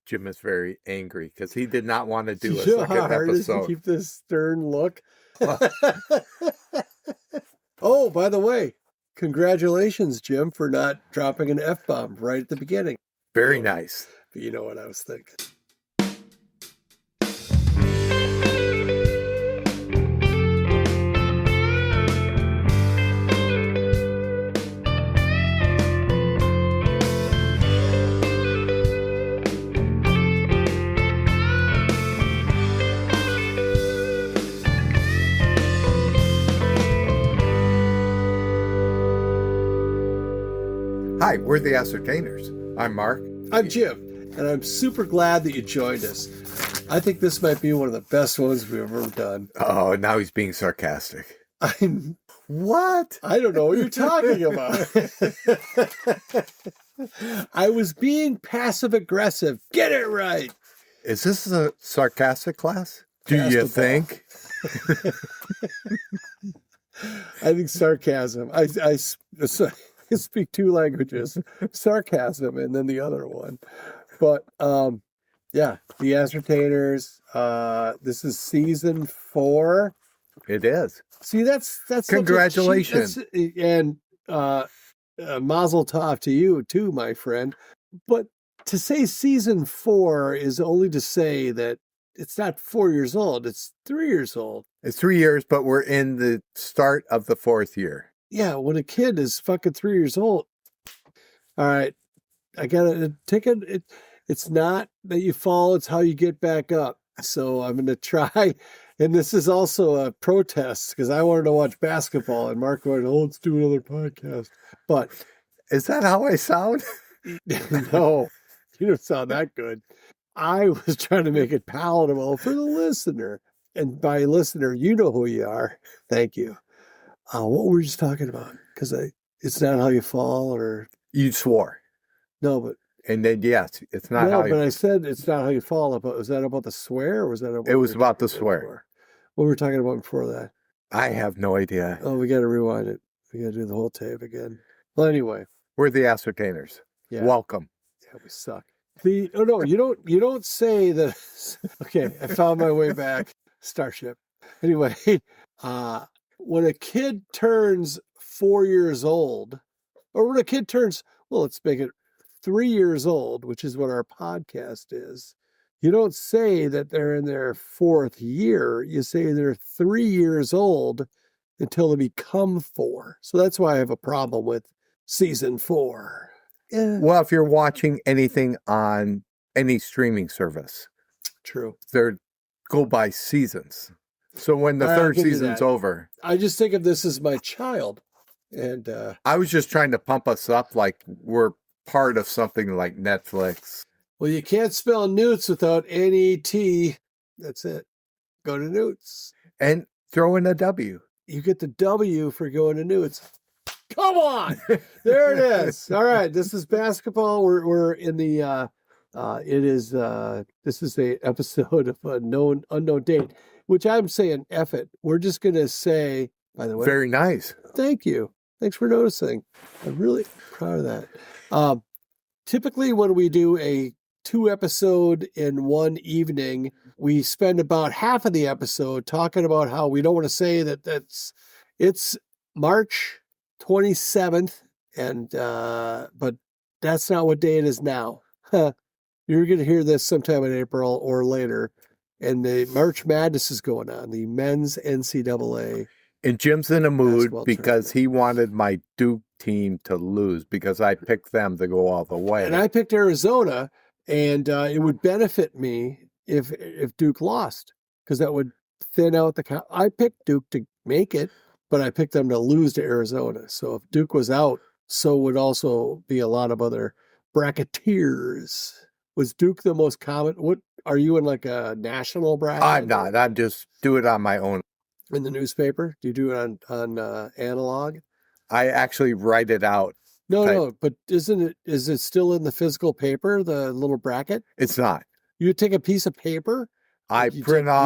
Jim is very angry because he did not want to do a You know second how hard it is to episode. keep this stern look? Oh, by the way, congratulations, Jim, for not dropping an F-bomb right at the beginning. Very nice. But you know what I was thinking. Hi, we're the Ascertainers. I'm Mark. I'm Jim, and I'm super glad that you joined us. I think this might be one of the best ones we've ever done. Oh, now he's being sarcastic. What? I don't know what you're talking about. I was being passive-aggressive. Get it right. Is this a sarcastic class? Do you Basketball. think? I think sarcasm. I speak two languages, sarcasm and then the other one. But yeah, the Ascertainers. This is season 4. It is. See, that's Congratulations. And mazel tov to you too, my friend. But to say season 4 is only to say that it's not 4 years old; it's 3 years old. It's 3 years, but we're in the start of the 4th year. Yeah, when a kid is fucking 3 years old. All right, I got a ticket. It's not that you fall; it's how you get back up. So I'm going to try. And this is also a protest because I wanted to watch basketball, and Mark went, "Oh, let's do another podcast." But Is that how I sound? no, you don't sound that good. I was trying to make it palatable for the listener, and by listener, you know who you are. Thank you. What were we just talking about? Because it's not how you fall, or You swore. no, but And then, yes, it's not no, how but you... I said it's not how you fall. But was that about the swear, or was that about? It was about the swear. What were we talking about before that? I have no idea. Oh, we got to rewind it. We got to do the whole tape again. Well, anyway, We're the Ascertainers. yeah, Welcome. yeah, we suck. No, you don't say that. Okay, I found my way back. Starship. Anyway, when a kid turns 4 years old, or when a kid turns, well, let's make it 3 years old, which is what our podcast is. You don't say that they're in their 4th year. You say they're 3 years old until they become 4. So that's why I have a problem with season 4. Yeah, Well, if you're watching anything on any streaming service, true. they go by seasons. So when the I'll third give you season's that. over, I just think of this as my child. And I was just trying to pump us up like we're part of something like Netflix. well, you can't spell Newts without N-E-T. That's it. Go to Newts. And throw in a W. You get the W for going to Newts. Come on. There it is. All right. This is basketball. We're in the this is a episode of unknown date, which I'm saying F it. We're just gonna say, by the way. Very nice. Thank you. Thanks for noticing. I'm really proud of that. Typically when we do a 2-episode in one evening, we spend about half of the episode talking about how we don't want to say it's March 27th, and but that's not what day it is now. You're going to hear this sometime in April or later, and the March Madness is going on, the men's NCAA. And Jim's in a mood Basketball because he wanted my Duke team to lose because I picked them to go all the way. And I picked Arizona, and it would benefit me if Duke lost, because that would thin out the I picked Duke to make it, but I picked them to lose to Arizona. So if Duke was out, so would also be a lot of other bracketeers. Was Duke the most common? What are you in, like a national bracket? I'm not. I'm just do it on my own. In the newspaper? Do you do it on analog? I actually write it out. No, but is it still in the physical paper, the little bracket? It's not. You take a piece of paper? I You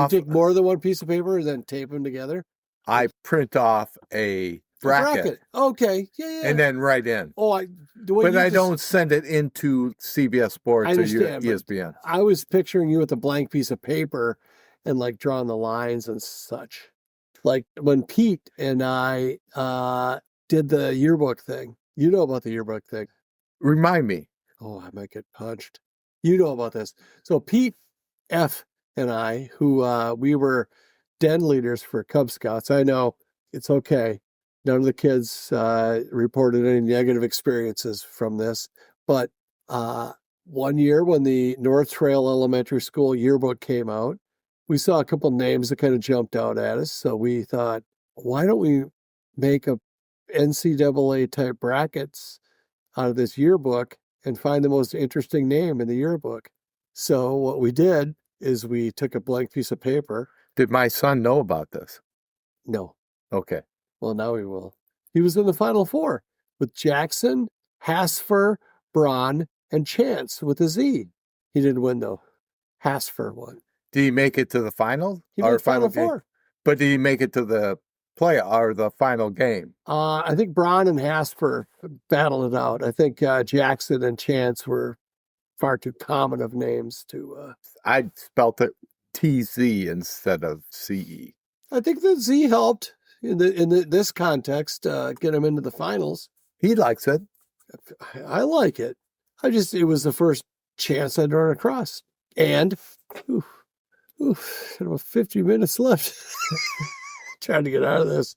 take more than one piece of paper and then tape them together? I print off a bracket, Okay. Yeah. and then write in. Oh, the way But you I just- don't send it into CBS Sports I or understand, but ESPN. I was picturing you with a blank piece of paper and like drawing the lines and such. Like when Pete and I did the yearbook thing. You know about the yearbook thing. Remind me. Oh, I might get punched. You know about this. So Pete F and I, who we were den leaders for Cub Scouts. I know it's okay. None of the kids reported any negative experiences from this. But one year when the North Trail Elementary School yearbook came out, we saw a couple names that kind of jumped out at us. So we thought, why don't we make a NCAA type brackets out of this yearbook and find the most interesting name in the yearbook? So what we did is we took a blank piece of paper. Did my son know about this? No. Okay. Well, now he will. He was in the Final Four with Jackson, Hasfer, Braun, and Chance with a Z. He didn't win, though. Hasfer won. Did he make it to the final? He or made Final game? Four. But did he make it to the play or the final game? I think Braun and Hasfer battled it out. I think Jackson and Chance were far too common of names to... I spelt it TZ instead of CE. I think the Z helped in this context get him into the finals. He likes it. I like it. It was the first chance I'd run across. And, got about 50 minutes left. Trying to get out of this.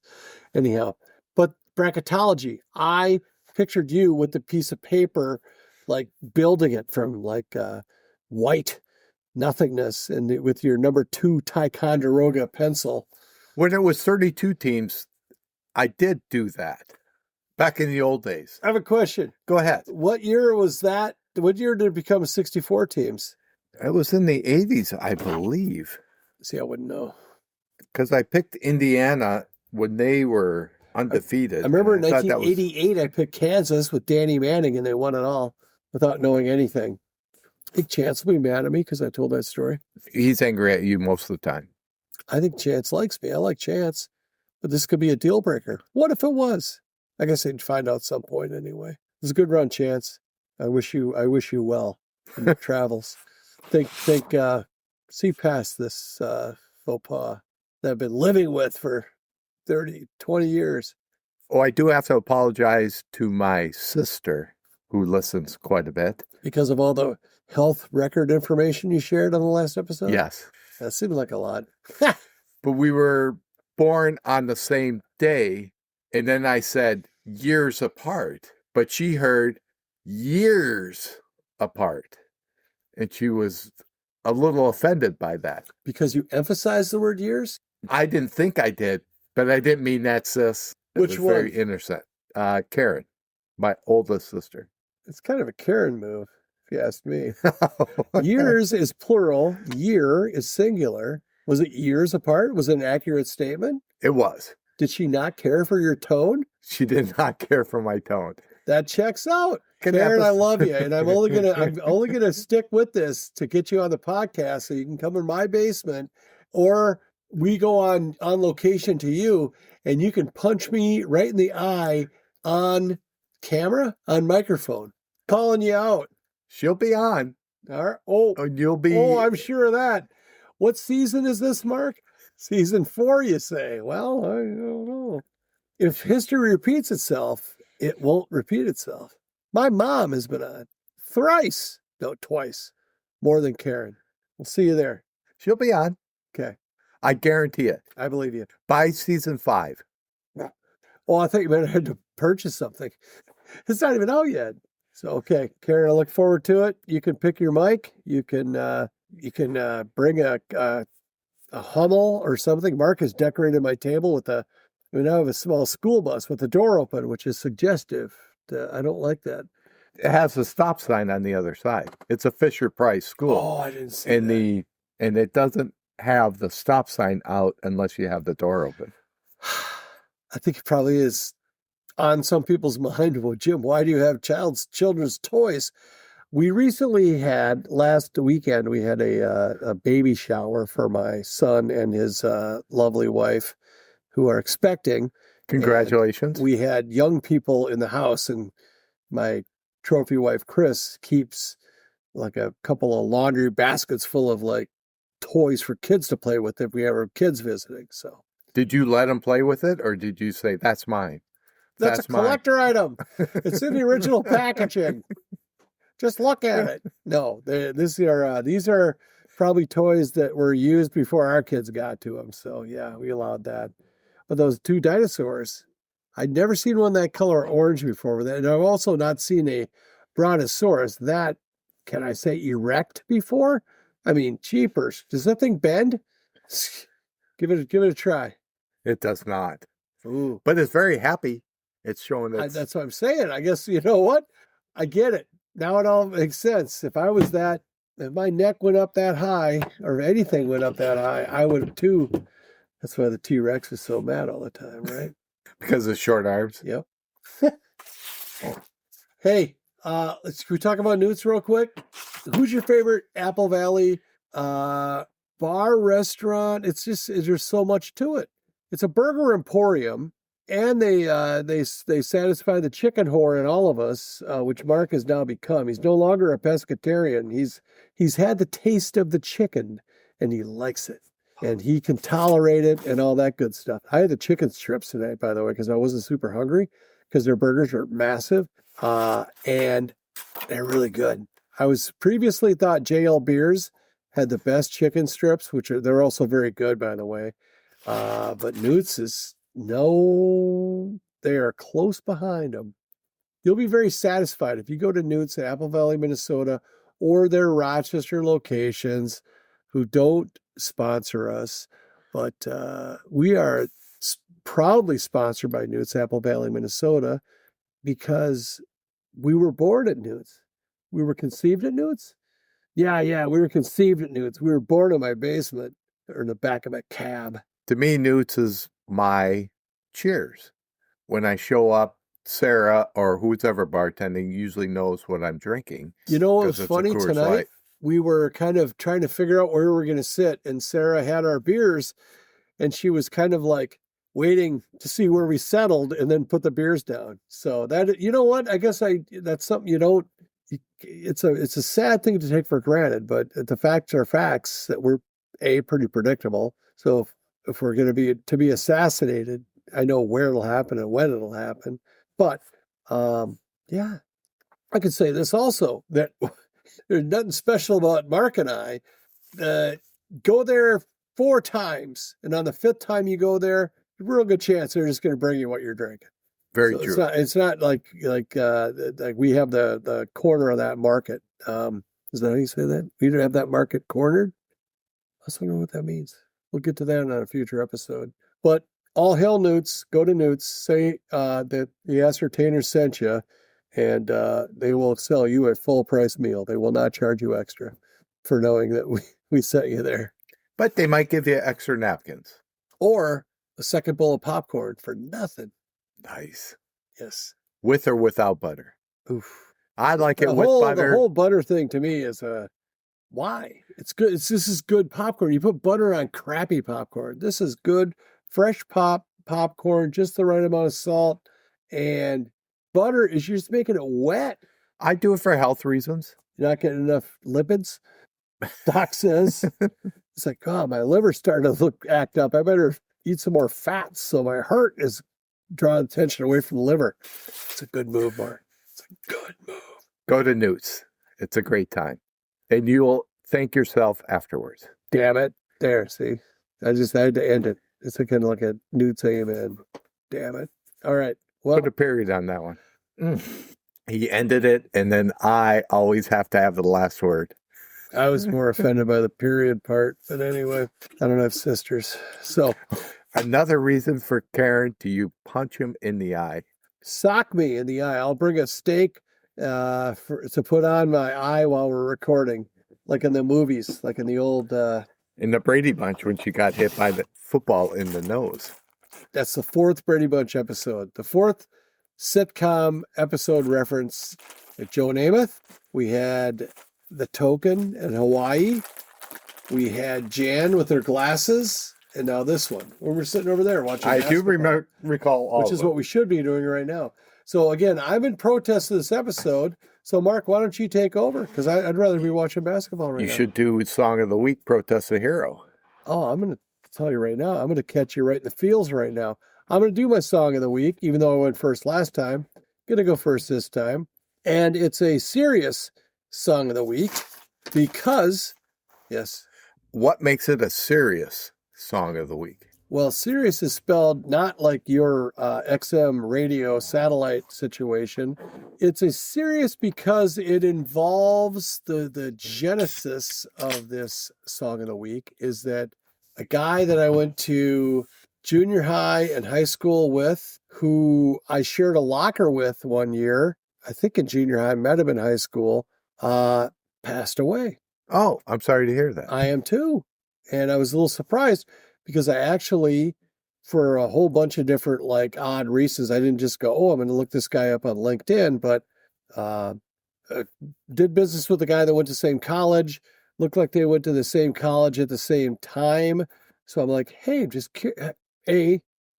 Anyhow, but bracketology, I pictured you with the piece of paper, like building it from like white nothingness and with your number 2 Ticonderoga pencil. When it was 32 teams, I did do that back in the old days. I have a question. Go ahead. What year was that? What year did it become 64 teams? It was in the 80s, I believe. See, I wouldn't know. Because I picked Indiana when they were undefeated. I remember in I thought that was- 1988, I picked Kansas with Danny Manning, and they won it all without knowing anything. I think Chance will be mad at me because I told that story. He's angry at you most of the time. I think Chance likes me. I like Chance, but this could be a deal breaker. What if it was? I guess I'd find out some point anyway. It was a good run, Chance. I wish you well in your travels. See past this faux pas that I've been living with for 30, 20 years. Oh, I do have to apologize to my sister, who listens quite a bit. Because of all the health record information you shared on the last episode? Yes. That seemed like a lot. But we were born on the same day, and then I said years apart, but she heard years apart, and she was a little offended by that. Because you emphasized the word years? I didn't think I did, but I didn't mean that, sis. It Which was one? very innocent. Karen, my oldest sister. It's kind of a Karen move, if you ask me. Years is plural. Year is singular. Was it years apart? Was it an accurate statement? It was. Did she not care for your tone? She did not care for my tone. That checks out. Good Karen, I episode. love you, and I'm only gonna stick with this to get you on the podcast so you can come in my basement, or we go on location to you, and you can punch me right in the eye on camera, on microphone, calling you out. She'll be on. All right. Oh, And you'll be. oh, I'm sure of that. What season is this, Mark? Season 4, you say? Well, I don't know. If history repeats itself, it won't repeat itself. My mom has been on twice, more than Karen. We'll see you there. She'll be on. Okay. I guarantee it. I believe you. By season 5. Oh, I thought you might have had to purchase something. It's not even out yet. So, okay, Karen, I look forward to it. You can pick your mic. You can bring a Hummel or something. Mark has decorated my table with we now have a small school bus with the door open, which is suggestive. I don't like that. It has a stop sign on the other side. It's a Fisher Price school. Oh, I didn't see that. And it doesn't have the stop sign out unless you have the door open. I think it probably is on some people's mind. Well, Jim, why do you have children's toys? We recently had, last weekend, we had a baby shower for my son and his lovely wife who are expecting. Congratulations. We had young people in the house, and my trophy wife, Chris, keeps like a couple of laundry baskets full of like toys for kids to play with if we have our kids visiting. So Did you let them play with it, or did you say, that's mine? that's a collector item. It's in the original packaging. Just look at it. No, these are probably toys that were used before our kids got to them. So yeah, we allowed that. But those two dinosaurs, I'd never seen one that color orange before. And I've also not seen a brontosaurus that, can I say, erect before? I mean, jeepers. Does that thing bend? Give it a try. It does not. Ooh. But it's very happy. It's showing that. That's what I'm saying. I guess, you know what? I get it. Now it all makes sense. If my neck went up that high, or anything went up that high, I would have too. That's why the T-Rex is so mad all the time, right? Because of short arms. Yep. Hey, can we talk about Newt's real quick? Who's your favorite Apple Valley bar, restaurant? There's so much to it. It's a burger emporium, and they satisfy the chicken whore in all of us, which Mark has now become. He's no longer a pescatarian. He's had the taste of the chicken, and he likes it. And he can tolerate it and all that good stuff. I had the chicken strips today, by the way, because I wasn't super hungry, because their burgers are massive, and they're really good. I was previously thought JL Beers had the best chicken strips, they're also very good, by the way. But Newt's they are close behind them. You'll be very satisfied if you go to Newt's in Apple Valley, Minnesota, or their Rochester locations, who don't sponsor us, but we are proudly sponsored by Newt's Apple Valley, Minnesota, because we were born at Newt's. We were conceived at Newt's. Yeah, we were conceived at Newt's. We were born in my basement or in the back of a cab. To me, Newt's is my Cheers. When I show up, Sarah or who's ever bartending usually knows what I'm drinking. You know what was funny tonight? Light. We were kind of trying to figure out where we were going to sit, and Sarah had our beers, and she was kind of like waiting to see where we settled and then put the beers down. So that, you know what? I guess that's something you don't. It's a sad thing to take for granted, but the facts are facts that we're pretty predictable. So if we're going to be assassinated, I know where it'll happen and when it'll happen. But yeah, I could say this also, that there's nothing special about Mark and I. Go there 4 times, and on the 5th time you go there, a real good chance they're just going to bring you what you're drinking. Very true. It's not like we have the corner of that market. Is that how you say that? We don't have that market cornered. I just don't know what that means. We'll get to that on a future episode. But all hail Newt's. Go to Newt's. Say that the Ascertainers sent you, and they will sell you a full price meal. They will not charge you extra for knowing that we sent you there. But they might give you extra napkins. Or a second bowl of popcorn for nothing. Nice. Yes. With or without butter? Oof. I like it with butter. The whole butter thing to me is why? It's good. This is good popcorn. You put butter on crappy popcorn. This is good, fresh popcorn, just the right amount of salt. And butter is just making it wet. I do it for health reasons. You're not getting enough lipids, Doc says. It's like, oh, my liver's starting to act up. I better eat some more fats so my heart is drawing attention away from the liver. It's a good move, Mark. It's a good move. Go to Newt's. It's a great time. And you'll thank yourself afterwards. Damn it. There, see? I just had to end it. It's kind of like a Newt's amen. Damn it. All right. Well, put a period on that one. He ended it, and then I always have to have the last word. I was more offended by the period part. But anyway, I don't have sisters. So another reason for Karen, do you punch him in the eye? Sock me in the eye. I'll bring a steak to put on my eye while we're recording, like in the movies, like in the old... in the Brady Bunch when she got hit by the football in the nose. That's the 4th Brady Bunch episode. The 4th sitcom episode reference at Joe Namath. We had the token in Hawaii. We had Jan with her glasses. and now this one. When we're sitting over there watching I do basketball, recall all which of is them. what we should be doing right now. So again, I'm in protest of this episode. So Mark, why don't you take over? Because I'd rather be watching basketball right You now. should do Song of the Week, Protest the Hero. Oh, I'm going to tell you right now. I'm going to catch you right in the feels right now. I'm going to do my song of the week, even though I went first last time. Going to go first this time. And it's a serious song of the week because, yes. What makes it a serious Song of the Week? Well, Sirius is spelled not like your XM radio satellite situation. It's a Sirius because it involves the genesis of this song of the week is that a guy that I went to junior high and high school with, who I shared a locker with one year, I think in junior high, met him in high school, passed away. Oh, I'm sorry to hear that. I am too. And I was a little surprised because I actually, for a whole bunch of different like odd reasons, I didn't just go, oh, I'm going to look this guy up on LinkedIn, but did business with a guy that went to the same college, looked like they went to the same college at the same time. So I'm like, hey,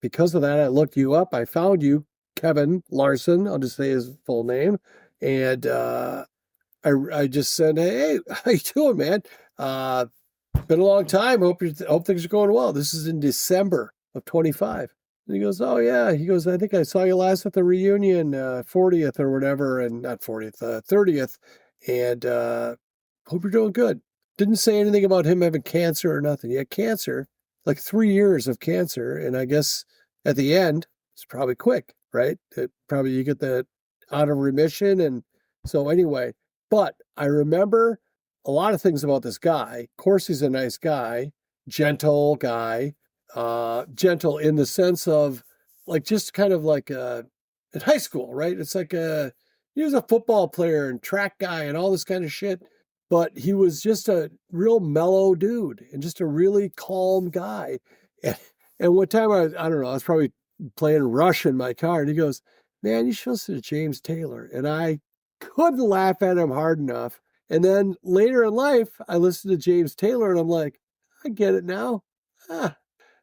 because of that, I looked you up. I found you, Kevin Larson. I'll just say his full name. And I just said, hey, how you doing, man? Been a long time. Hope things are going well. This is in December of 25. And he goes, oh yeah. He goes, I think I saw you last at the reunion, 40th or whatever, and not 40th, 30th. And hope you're doing good. Didn't say anything about him having cancer or nothing. He had cancer, like 3 years of cancer. And I guess at the end, it's probably quick, right? Probably you get that out of remission. And so anyway, but I remember a lot of things about this guy. Of course, he's a nice guy, gentle guy, gentle in the sense of like just kind of like in high school, right? It's like he was a football player and track guy and all this kind of shit, but he was just a real mellow dude and just a really calm guy. And one time I don't know, I was probably playing Rush in my car and he goes, man, you should listen to James Taylor. And I couldn't laugh at him hard enough. And then later in life, I listened to James Taylor and I'm like, I get it now.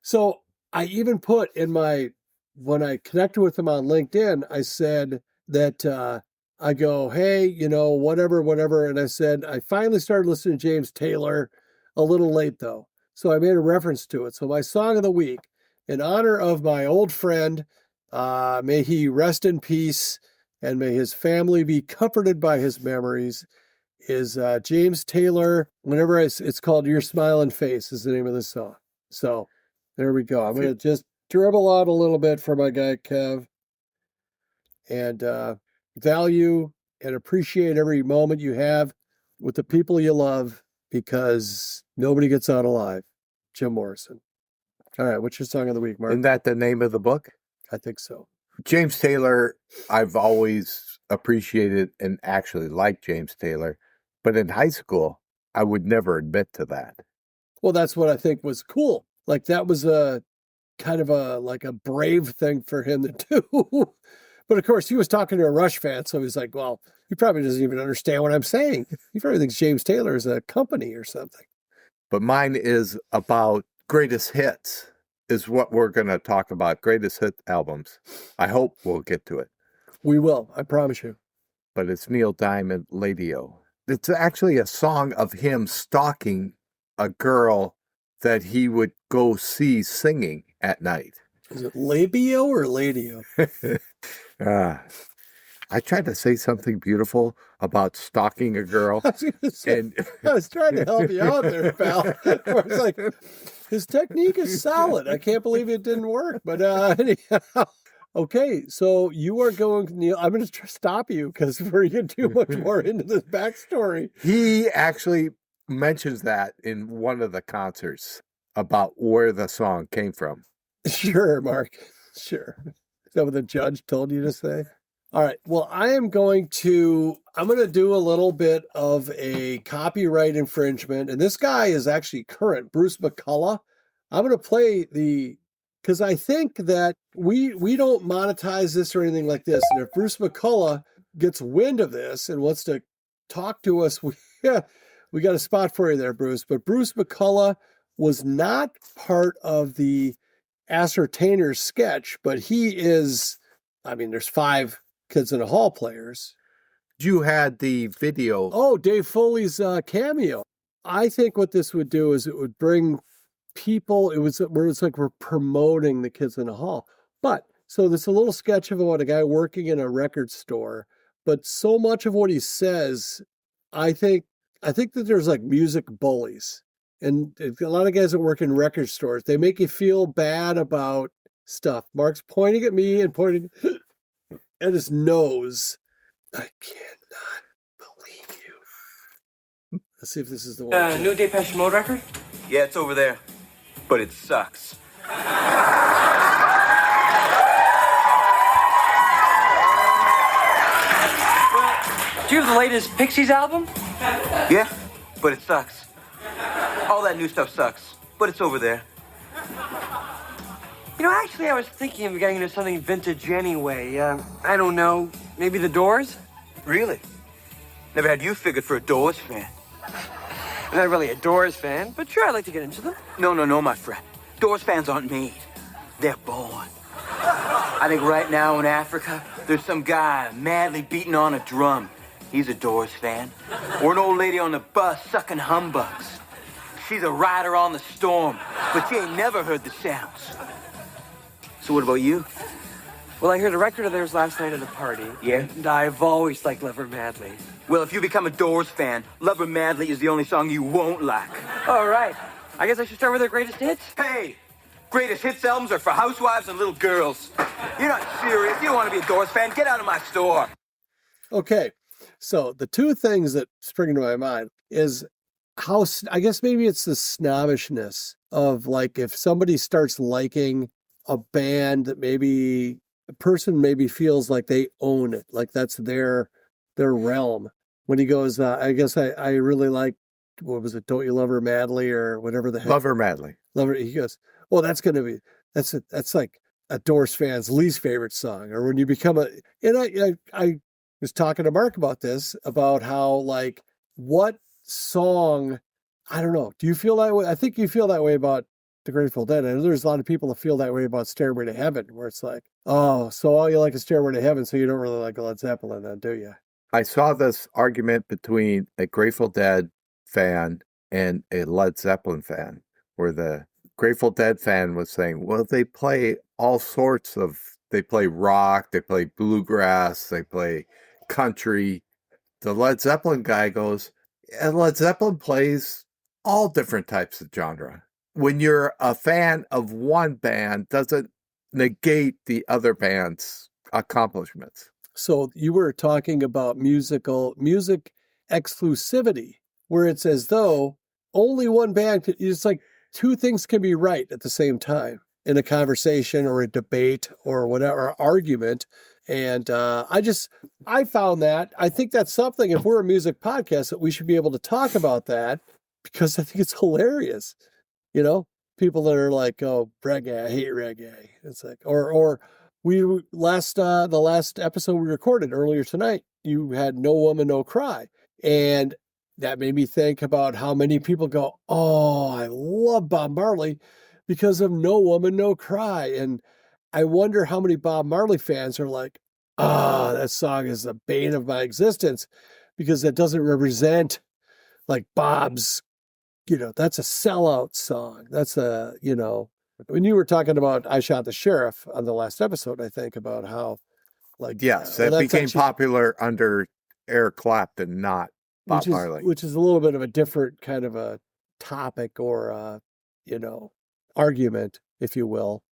So I even put when I connected with him on LinkedIn, I said that I go, hey, whatever. And I said, I finally started listening to James Taylor a little late though. So I made a reference to it. So my song of the week, in honor of my old friend, may he rest in peace and may his family be comforted by his memories, is James Taylor. Whenever it's called Your Smiling Face is the name of the song. So there we go. I'm going to just dribble out a little bit for my guy, Kev, and value and appreciate every moment you have with the people you love because nobody gets out alive. Jim Morrison. All right. What's your song of the week, Mark? Isn't that the name of the book? I think so. James Taylor, I've always appreciated and actually liked James Taylor. But in high school, I would never admit to that. Well, that's what I think was cool. Like that was a kind of a brave thing for him to do. But of course, he was talking to a Rush fan, so he's like, well, he probably doesn't even understand what I'm saying. He probably thinks James Taylor is a company or something. But mine is about greatest hits, is what we're going to talk about, greatest hit albums. I hope we'll get to it. We will, I promise you. But it's Neil Diamond, Lady-O. It's actually a song of him stalking a girl that he would go see singing at night. Is it labio or ladio? I tried to say something beautiful about stalking a girl. I was trying to help you out there, pal. I was like, his technique is solid. I can't believe it didn't work. But anyhow. Okay, so you are going, Neil. I'm going to stop you because we're going too much more into this backstory. He actually mentions that in one of the concerts about where the song came from. Sure, Mark. Sure. Is that what the judge told you to say? All right. Well, I'm going to do a little bit of a copyright infringement. And this guy is actually current, Bruce McCullough. I'm going to play because I think that we don't monetize this or anything like this. And if Bruce McCullough gets wind of this and wants to talk to us, we got a spot for you there, Bruce. But Bruce McCullough was not part of the Ascertainers sketch, but he is, I mean, there's 5 Kids in the Hall players. You had the video. Oh, Dave Foley's cameo. I think what this would do is it would bring people, it's like we're promoting the Kids in the Hall. But, so there's a little sketch of about a guy working in a record store, but so much of what he says, I think that there's like music bullies. And a lot of guys that work in record stores, they make you feel bad about stuff. Mark's pointing at me and pointing at his nose. I cannot believe you. Let's see if this is the one. New Depeche Mode record? Yeah, it's over there. But it sucks. Do you have the latest Pixies album? Yeah, but it sucks. All that new stuff sucks. But it's over there. You know, actually, I was thinking of getting into something vintage anyway. I don't know, maybe the Doors? Really? Never had you figured for a Doors fan. I'm not really a Doors fan, but sure, I'd like to get into them. No, my friend. Doors fans aren't made. They're born. I think right now in Africa, there's some guy madly beating on a drum. He's a Doors fan. Or an old lady on the bus sucking humbugs. She's a rider on the storm, but she ain't never heard the sounds. So what about you? Well, I heard a record of theirs last night at a party. Yeah? And I've always liked Love Her Madly. Well, if you become a Doors fan, Love Her Madly is the only song you won't like. All right. I guess I should start with their greatest hits. Hey! Greatest hits albums are for housewives and little girls. You're not serious. You don't want to be a Doors fan. Get out of my store. Okay. So the 2 things that spring into my mind is how, I guess maybe it's the snobbishness of like, if somebody starts liking a band that maybe a person maybe feels like they own it, like that's their realm. When he goes, I guess I really like, what was it? Don't You Love Her Madly or whatever the heck. Love Her Madly. Love Her. He goes, well, that's like a Doors fan's least favorite song. Or when you become and I was talking to Mark about this, about how like, what song, I don't know. Do you feel that way? I think you feel that way about the Grateful Dead. I know there's a lot of people that feel that way about Stairway to Heaven, where it's like, oh, so all you like is Stairway to Heaven, so you don't really like Led Zeppelin then, do you? I saw this argument between a Grateful Dead fan and a Led Zeppelin fan, where the Grateful Dead fan was saying, well, they play all sorts of, they play rock, they play bluegrass, they play country. The Led Zeppelin guy goes, and Led Zeppelin plays all different types of genre. When you're a fan of one band, doesn't negate the other band's accomplishments. So you were talking about music exclusivity, where it's as though only one band could, it's like 2 things can be right at the same time in a conversation or a debate or whatever argument. And I found that, I think that's something, if we're a music podcast, that we should be able to talk about that, because I think it's hilarious. You know, people that are like, oh, reggae, I hate reggae. It's like, or the last episode we recorded earlier tonight, you had No Woman, No Cry. And that made me think about how many people go, oh, I love Bob Marley because of No Woman, No Cry. And I wonder how many Bob Marley fans are like, that song is the bane of my existence, because it doesn't represent like Bob's, that's a sellout song. That's when you were talking about I Shot the Sheriff on the last episode, I think about how, like, yes, it became popular under Eric Clapton, not Bob Marley. Which is a little bit of a different kind of a topic or, argument, if you will.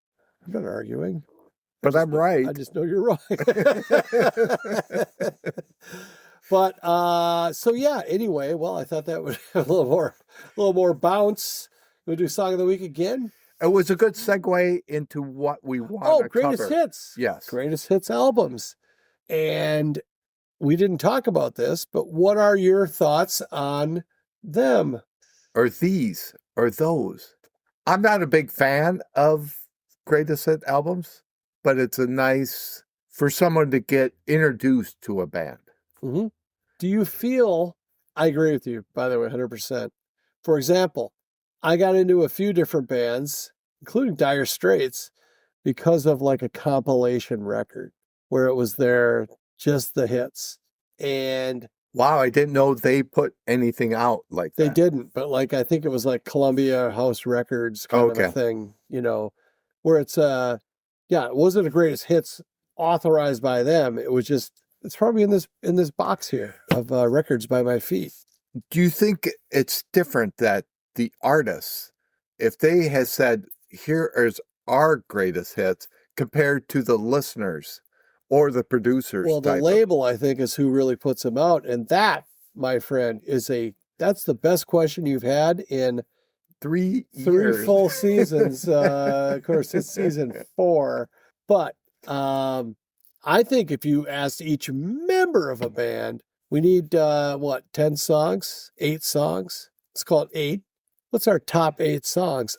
I'm not arguing. But I'm right. I just know you're wrong. But, so yeah, anyway, well, I thought that would have a little more bounce. We'll do Song of the Week again. It was a good segue into what we want to greatest cover. hits. Yes. Greatest hits albums. And we didn't talk about this, but what are your thoughts on them? Or these, or those. I'm not a big fan of greatest hit albums, but it's a nice, for someone to get introduced to a band. Mm-hmm. Do you feel, I agree with you, by the way, 100%. For example, I got into a few different bands, including Dire Straits, because of like a compilation record where it was just the hits. And Wow, I didn't know they put anything out like they that. didn't, but like I think it was like Columbia House Records kind of a Okay. thing, where it's it wasn't a greatest hits authorized by them. It was just it's probably in this box here of records by my feet. Do you think it's different that the artists, if they had said, here is our greatest hits, compared to the listeners or the producers? Well, the label, I think, is who really puts them out. And that, my friend, that's the best question you've had in 3 three years. full seasons. Of course, it's season 4. But I think if you asked each member of a band, we need, 10 songs? 8 songs? Let's call it 8. What's our top 8 songs?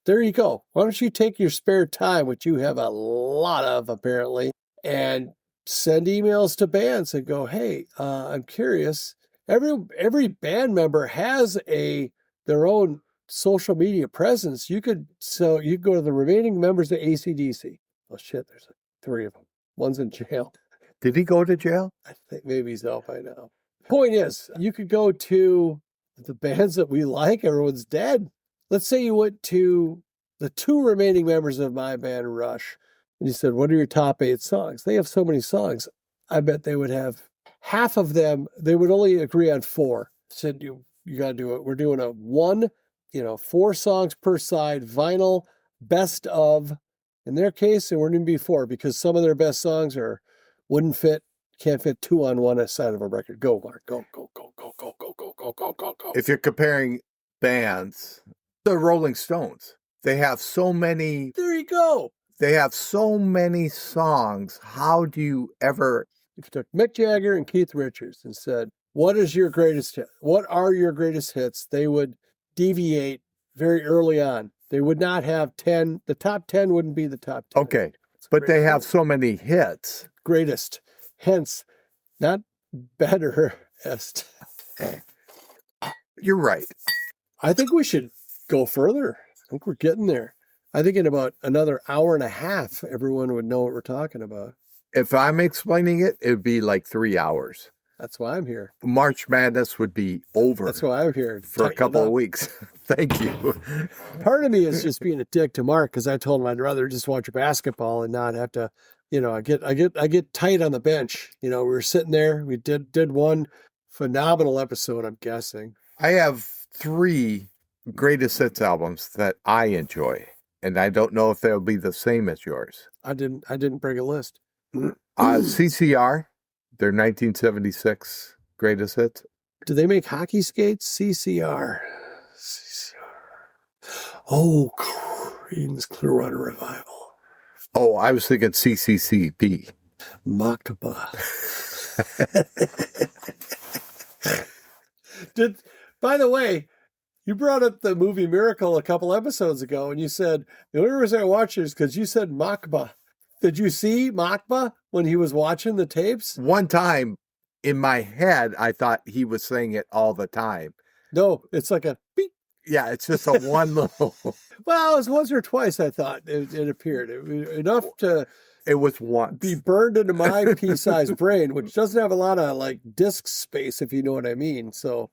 There you go. Why don't you take your spare time, which you have a lot of apparently, and send emails to bands and go, hey, I'm curious. Every band member has their own social media presence. You could go to the remaining members of AC/DC. Oh shit, there's 3 of them. One's in jail. Did he go to jail? I think maybe he's out by now. Point is, you could go to the bands that we like. Everyone's dead. Let's say you went to the 2 remaining members of my band, Rush, and you said, what are your top 8 songs? They have so many songs. I bet they would have half of them. They would only agree on 4. Said, you got to do it. We're doing a 4 songs per side vinyl best of. In their case, it wouldn't be 4 because some of their best songs can't fit 2 on one side of a record. Go, Mark. Go. If you're comparing bands, the Rolling Stones, they have so many. There you go. They have so many songs. How do you ever? If you took Mick Jagger and Keith Richards and said, what is your greatest hit? What are your greatest hits? They would deviate very early on. They would not have 10. The top 10 wouldn't be the top 10. Okay, but they have so many hits. Greatest. Hence, not betterest. You're right. I think we should go further. I think we're getting there. I think in about another hour and a half, everyone would know what we're talking about. If I'm explaining it, it would be like 3 hours. That's why I'm here. March Madness would be over. That's why I'm here. For a couple of weeks. Thank you. Part of me is just being a dick to Mark because I told him I'd rather just watch basketball and not have to, I get tight on the bench. We were sitting there. We did one phenomenal episode, I'm guessing. I have 3 greatest hits albums that I enjoy, and I don't know if they'll be the same as yours. I didn't bring a list. CCR, their 1976 greatest hits. Do they make hockey skates? CCR. Oh, Creedence Clearwater Revival. Oh, I was thinking CCCP. Maktaba. By the way, you brought up the movie Miracle a couple episodes ago, and you said, the only reason I watched it is because you said Makba. Did you see Makba when he was watching the tapes? One time in my head, I thought he was saying it all the time. No, it's like a beep. Yeah, it's just a one little. Well, it was once or twice I thought it appeared. It was enough to It was once. be burned into my pea-sized brain, which doesn't have a lot of like disk space, if you know what I mean. So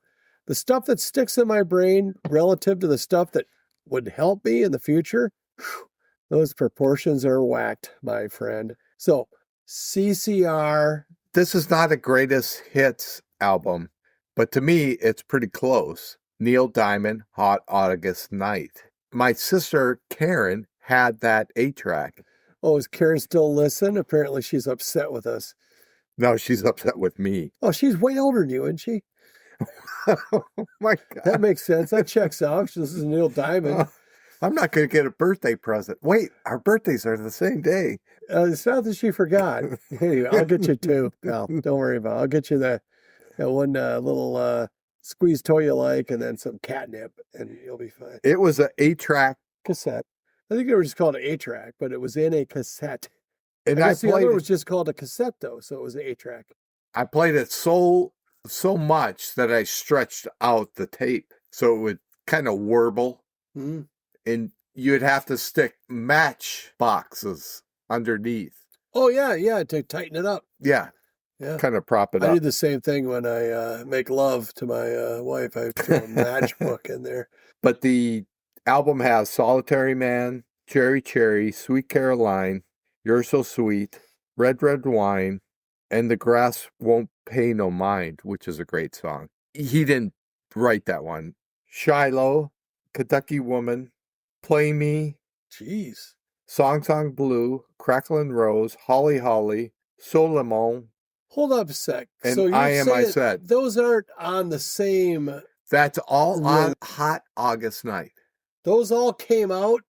the stuff that sticks in my brain relative to the stuff that would help me in the future, those proportions are whacked, my friend. So CCR. This is not a greatest hits album, but to me, it's pretty close. Neil Diamond, Hot August Night. My sister, Karen, had that 8-track. Oh, is Karen still listen? Apparently she's upset with us. No, she's upset with me. Oh, she's way older than you, isn't she? Oh, my God. That makes sense. That checks out. This is Neil Diamond. I'm not going to get a birthday present. Wait, our birthdays are the same day. It's not that she forgot. Anyway, I'll get you 2, pal. Don't worry about it. I'll get you that one little squeeze toy you like, and then some catnip, and you'll be fine. It was an 8-track. Cassette. I think they were just called an 8-track, but it was in a cassette. And I I guess the played other it. was just called a cassette, though, so it was an 8-track. I played it so much that I stretched out the tape so it would kind of warble, Mm. and you'd have to stick match boxes underneath. Oh, yeah, to tighten it up. Yeah, Yeah. kind of prop it I up. do the same thing when I make love to my wife. I throw a matchbook in there. But the album has Solitary Man, Cherry Cherry, Sweet Caroline, You're So Sweet, Red Red Wine, and The Grass Won't Pay No Mind, which is a great song. He didn't write that one. Shiloh, Kentucky Woman, Play Me, Jeez. Song Song Blue, Cracklin' Rose, Holly Holly, Solimon, Hold up a sec. and So you're I Am I saying Said. those aren't on the same... That's all Really? on Hot August Night. Those all came out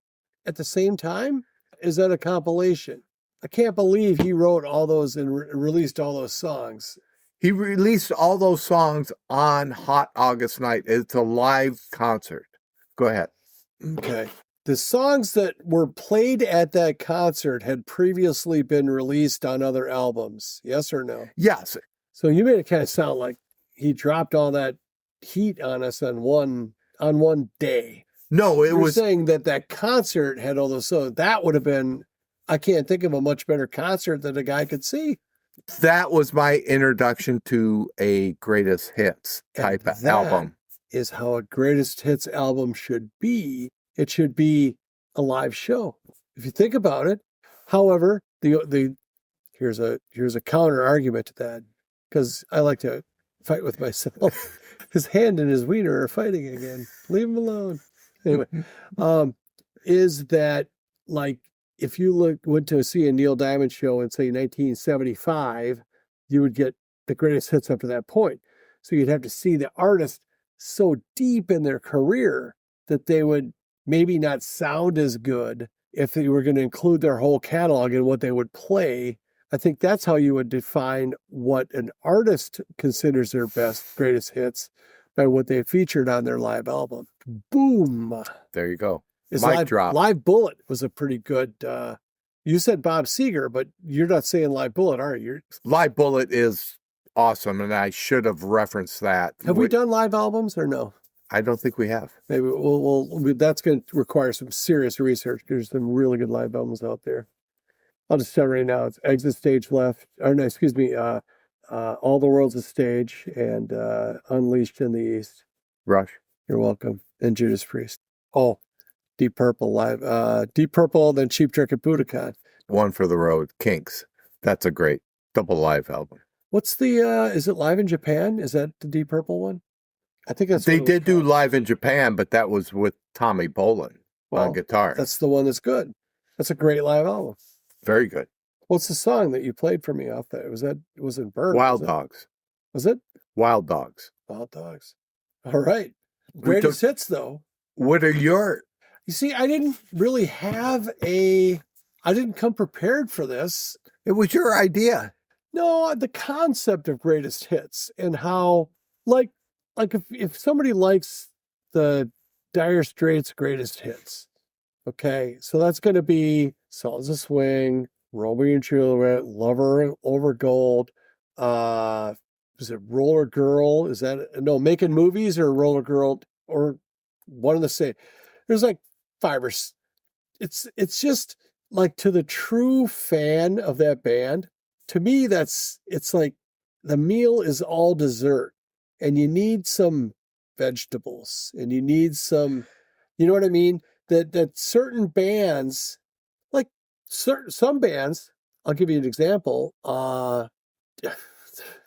at the same time? Is that a compilation? I can't believe he wrote all those and released all those songs. He released all those songs on Hot August Night. It's a live concert. Go ahead. Okay. The songs that were played at that concert had previously been released on other albums. Yes or no? Yes. So you made it kind of sound like he dropped all that heat on us on one day. No, it You're was saying that concert had all those songs. That would have been, I can't think of a much better concert that a guy could see. that was my introduction to a greatest hits type And of that album. is how a greatest hits album should be. It should be a live show. If you think about it. However, here's a counter argument to that, because I like to fight with myself. His hand and his wiener are fighting again. Leave him alone. Anyway, is that like if you went to see a Neil Diamond show in say 1975, you would get the greatest hits up to that point. So you'd have to see the artist so deep in their career that they would maybe not sound as good if they were going to include their whole catalog in what they would play. I think that's how you would define what an artist considers their best, greatest hits, by what they featured on their live album. Boom. There you go. It's Mic drop. Live Bullet was a pretty good, you said Bob Seger, but you're not saying Live Bullet, are you? Live Bullet is awesome, and I should have referenced that. Have we done live albums or no? I don't think we have. Maybe that's going to require some serious research. There's some really good live albums out there. I'll just tell you right now, it's Exit Stage Left, or no, excuse me, All the World's a Stage, and Unleashed in the East. Rush. You're welcome. And Judas Priest. Oh, Deep Purple live. Deep Purple, then Cheap Trick at Budokan. One for the Road. Kinks. That's a great double live album. What's the, is it live in Japan? Is that the Deep Purple one? I think that's They what it was did do called. live in Japan, but that was with Tommy Bolin on guitar. That's the one that's good. That's a great live album. Very good. What's the song that you played for me off that? Was it Bird? Wild Dogs. Was it? Wild Dogs. Wild Dogs. All right. Greatest hits, though. What are your... You see, I didn't really I didn't come prepared for this. It was your idea. No, the concept of greatest hits and how, like if somebody likes the Dire Straits greatest hits, okay, so that's going to be Songs of Swing, Romeo and Juliet, Lover Over Gold, is it Roller Girl? Is that, no, Making Movies or Roller Girl, or one of the same. There's like 5 or it's just like, to the true fan of that band, to me, it's like the meal is all dessert and you need some vegetables and you need some, you know what I mean? That certain bands, like some bands, I'll give you an example,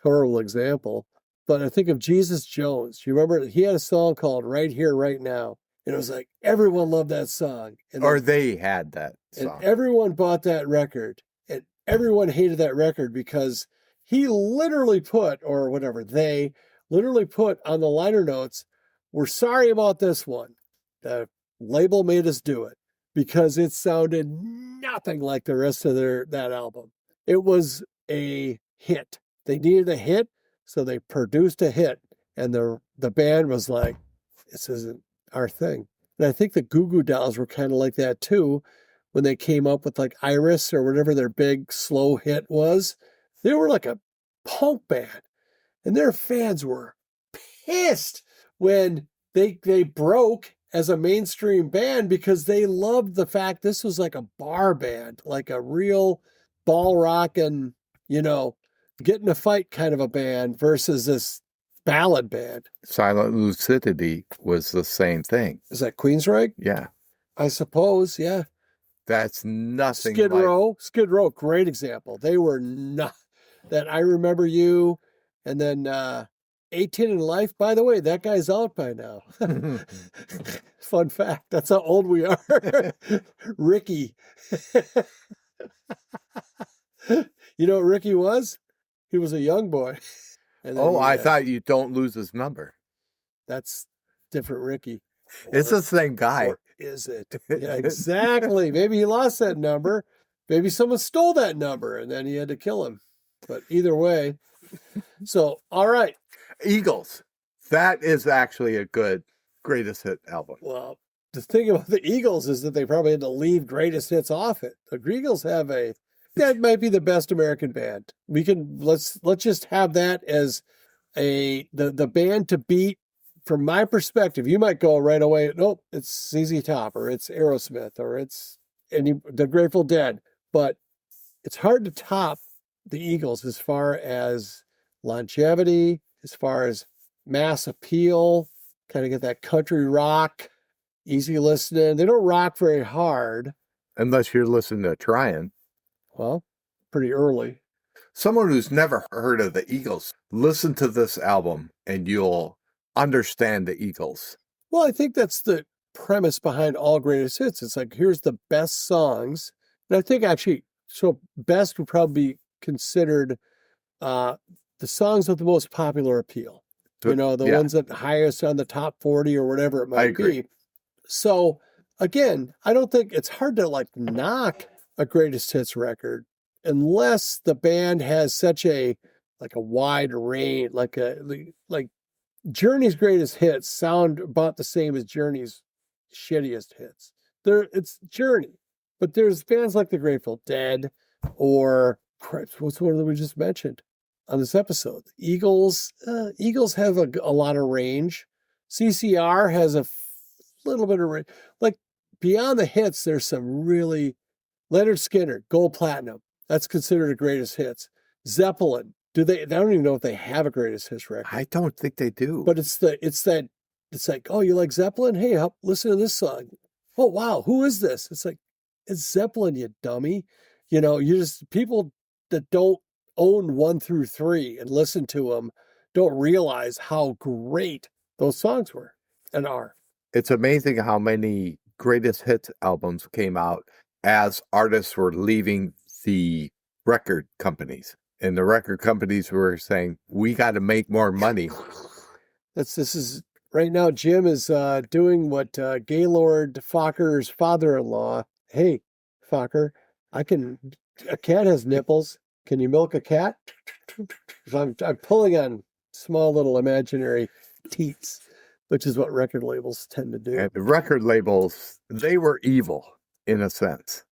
horrible example, but I think of Jesus Jones. You remember he had a song called Right Here, Right Now. And it was like, everyone loved that song. And or they had that and song. everyone bought that record. And everyone hated that record because he literally put, or whatever, they literally put on the liner notes, we're sorry about this one. The label made us do it because it sounded nothing like the rest of that album. It was a hit. They needed a hit, so they produced a hit. And the band was like, this isn't our thing. And I think the Goo Goo Dolls were kind of like that too, when they came up with like Iris or whatever their big slow hit was. They were like a punk band, and their fans were pissed when they broke as a mainstream band because they loved the fact this was like a bar band, like a real ball rockin', get in a fight kind of a band versus this ballad band. Silent Lucidity was the same thing. Is that Queensryche? Yeah. I suppose, yeah. That's nothing Skid like... Row, great example. They were not that I Remember You, and then 18 in Life. By the way, that guy's out by now. Fun fact, that's how old we are. Ricky. You know what Ricky was? He was a young boy. And then I thought you Don't Lose His Number. That's different Ricky. It's the same guy. Or is it? Yeah, exactly. Maybe he lost that number. Maybe someone stole that number and then he had to kill him. But either way. So, all right. Eagles. That is actually a good greatest hit album. Well, the thing about the Eagles is that they probably had to leave greatest hits off it. The Eagles have that might be the best American band. Let's just have that as the band to beat. From my perspective, you might go right away, nope, it's ZZ Top or it's Aerosmith or it's the Grateful Dead. But it's hard to top the Eagles as far as longevity, as far as mass appeal, kind of get that country rock, easy listening. They don't rock very hard. Unless you're listening to Trying. Well, pretty early. Someone who's never heard of the Eagles, listen to this album and you'll understand the Eagles. Well, I think that's the premise behind all greatest hits. It's like, here's the best songs. And I think actually, so best would probably be considered the songs with the most popular appeal. The ones that highest on the top 40 or whatever it might be. So again, I don't think it's hard to knock a greatest hits record unless the band has such a wide range, like Journey's greatest hits sound about the same as Journey's shittiest hits. It's Journey, but there's bands like the Grateful Dead or what's one that we just mentioned on this episode? Eagles. Eagles have a lot of range. CCR has a little bit of range. Like beyond the hits, there's some really Leonard Skinner, Gold Platinum. That's considered a greatest hits. Zeppelin. I don't even know if they have a greatest hits record. I don't think they do. But it's like, oh, you like Zeppelin? Hey, listen to this song. Oh, wow, who is this? It's like, it's Zeppelin, you dummy. People that don't own 1 through 3 and listen to them don't realize how great those songs were and are. It's amazing how many greatest hits albums came out as artists were leaving the record companies. And the record companies were saying, we got to make more money. This is right now, Jim is doing what Gaylord Fokker's father-in-law. Hey, Fokker, a cat has nipples. Can you milk a cat? I'm pulling on small little imaginary teats, which is what record labels tend to do. And the record labels, they were evil in a sense.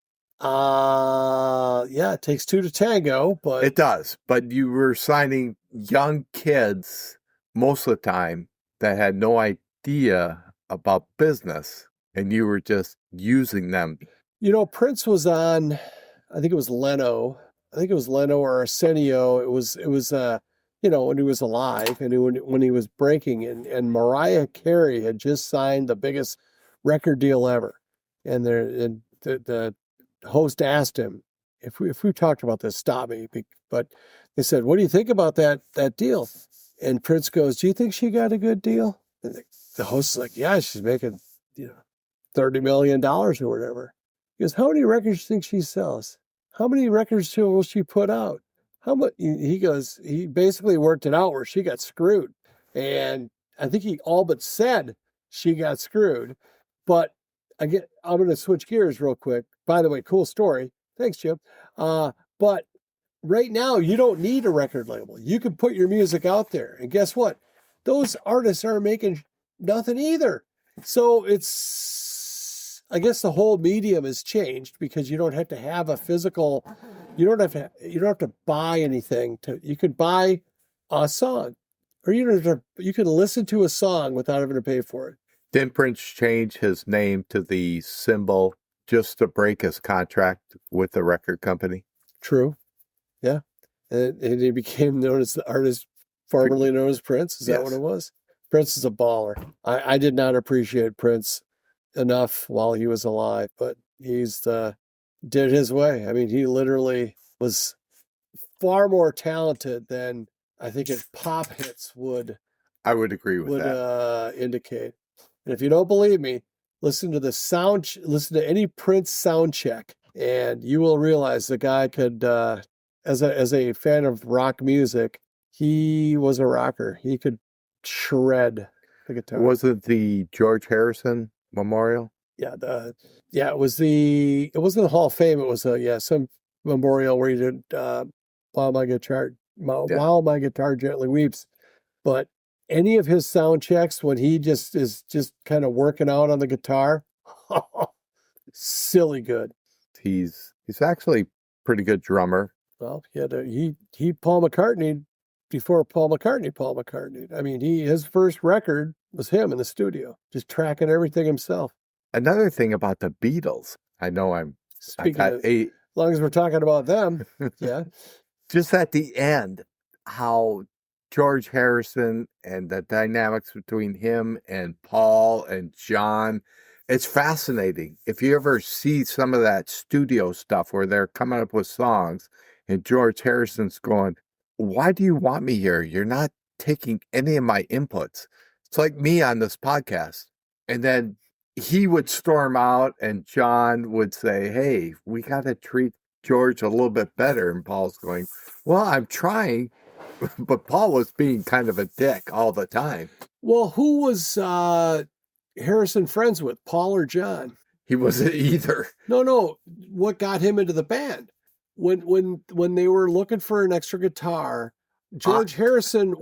Yeah, it takes 2 to tango, but it does. But you were signing young kids most of the time that had no idea about business, and you were just using them. Prince was on, I think it was Leno. Or Arsenio. It was when he was alive and when he was breaking, and Mariah Carey had just signed the biggest record deal ever, and the host asked him, if we talked about this, stop me. But they said, what do you think about that deal? And Prince goes, do you think she got a good deal? And the host is like, yeah, she's making, $30 million or whatever. He goes, how many records do you think she sells? How many records will she put out? How much? He goes, he basically worked it out where she got screwed. And I think he all but said she got screwed. But I'm going to switch gears real quick. By the way, cool story. Thanks, Jim. But right now, you don't need a record label. You can put your music out there. And guess what? Those artists aren't making nothing either. So I guess the whole medium has changed because you don't have to have a physical, you don't have to buy anything. You could buy a song or you can listen to a song without having to pay for it. Didn't Prince change his name to the symbol just to break his contract with the record company? True. Yeah. And he became known as the artist formerly known as Prince. Is that Yes. what it was? Prince is a baller. I did not appreciate Prince enough while he was alive, but he's did his way. I mean, he literally was far more talented than I think his pop hits would I would agree with that. Indicate. And if you don't believe me, listen to any Prince sound check, and you will realize the guy could, as a fan of rock music, he was a rocker. He could shred the guitar. Was it the George Harrison Memorial? Yeah, it wasn't the Hall of Fame. It was some memorial where he did While My Guitar Gently Weeps. But any of his sound checks when he is kind of working out on the guitar, silly good. He's actually pretty good drummer. Well, he Paul McCartney before Paul McCartney. I mean, his first record was him in the studio, just tracking everything himself. Another thing about the Beatles, I know as long as we're talking about them, yeah. Just at the end, how George Harrison and the dynamics between him and Paul and John, it's fascinating. If you ever see some of that studio stuff where they're coming up with songs and George Harrison's going, "Why do you want me here? You're not taking any of my inputs." It's like me on this podcast. And then he would storm out and John would say, "Hey, we got to treat George a little bit better." And Paul's going, "Well, I'm trying." But Paul was being kind of a dick all the time. Well, who was Harrison friends with, Paul or John? He wasn't either. No. What got him into the band? When they were looking for an extra guitar, George Harrison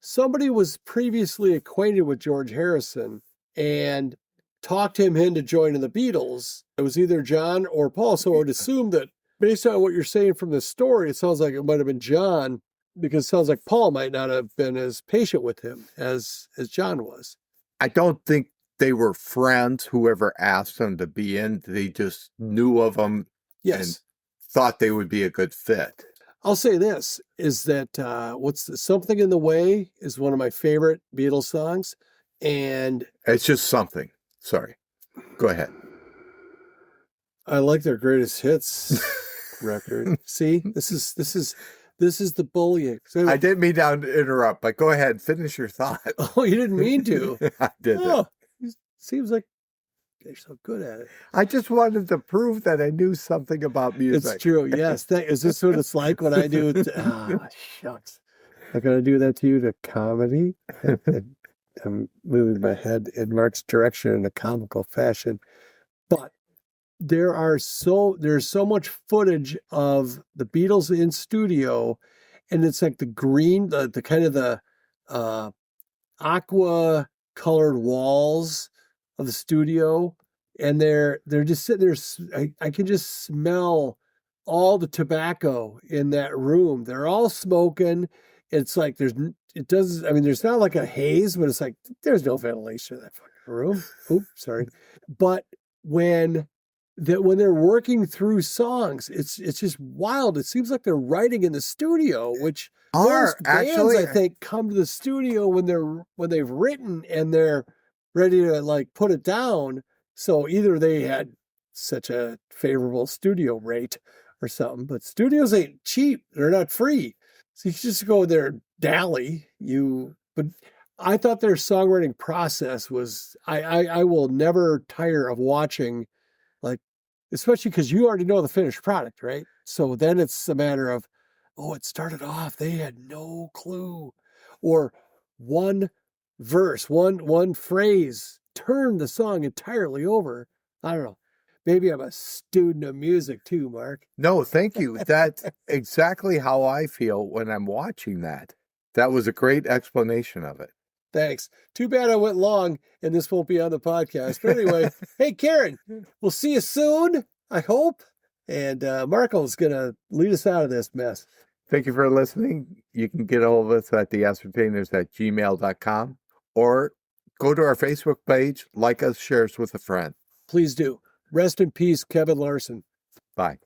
somebody was previously acquainted with George Harrison and talked him into joining the Beatles. It was either John or Paul. So I would assume that based on what you're saying from the story, it sounds like it might have been John, because it sounds like Paul might not have been as patient with him as John was. I don't think they were friends, whoever asked them to be in. They just knew of them and thought they would be a good fit. I'll say this, is that Something in the Way is one of my favorite Beatles songs. And it's just something. Sorry. Go ahead. I like their greatest hits record. See, this is the bullying. So anyway, I didn't mean to interrupt, but go ahead, finish your thought. Oh, you didn't mean to. I didn't. Seems like you're so good at it. I just wanted to prove that I knew something about music. It's true. Yes. Is this what it's like when I do? Shucks. I'm gonna do that to you to comedy. I'm moving my head in Mark's direction in a comical fashion, but there's so much footage of the Beatles in studio, and it's like the green, the kind of the aqua colored walls of the studio, and they're just sitting there. I can just smell all the tobacco in that room. They're all smoking. It's like there's not like a haze, but it's like there's no ventilation in that fucking room. Oops, sorry. But when they're working through songs, it's just wild. It seems like they're writing in the studio, which most bands, I think, come to the studio when they've written and they're ready to like put it down. So either they had such a favorable studio rate or something, but studios ain't cheap. They're not free. So you just go there, dally. But I thought their songwriting process was, I will never tire of watching, like, especially because you already know the finished product, right? So then it's a matter of, it started off, they had no clue. Or one verse, one phrase turned the song entirely over. I don't know. Maybe I'm a student of music too, Mark. No, thank you. That's exactly how I feel when I'm watching that. That was a great explanation of it. Thanks. Too bad I went long and this won't be on the podcast. But anyway, hey, Karen, we'll see you soon, I hope. And Marco's going to lead us out of this mess. Thank you for listening. You can get a hold of us at TheAscertainers@gmail.com or go to our Facebook page, like us, share us with a friend. Please do. Rest in peace, Kevin Larson. Bye.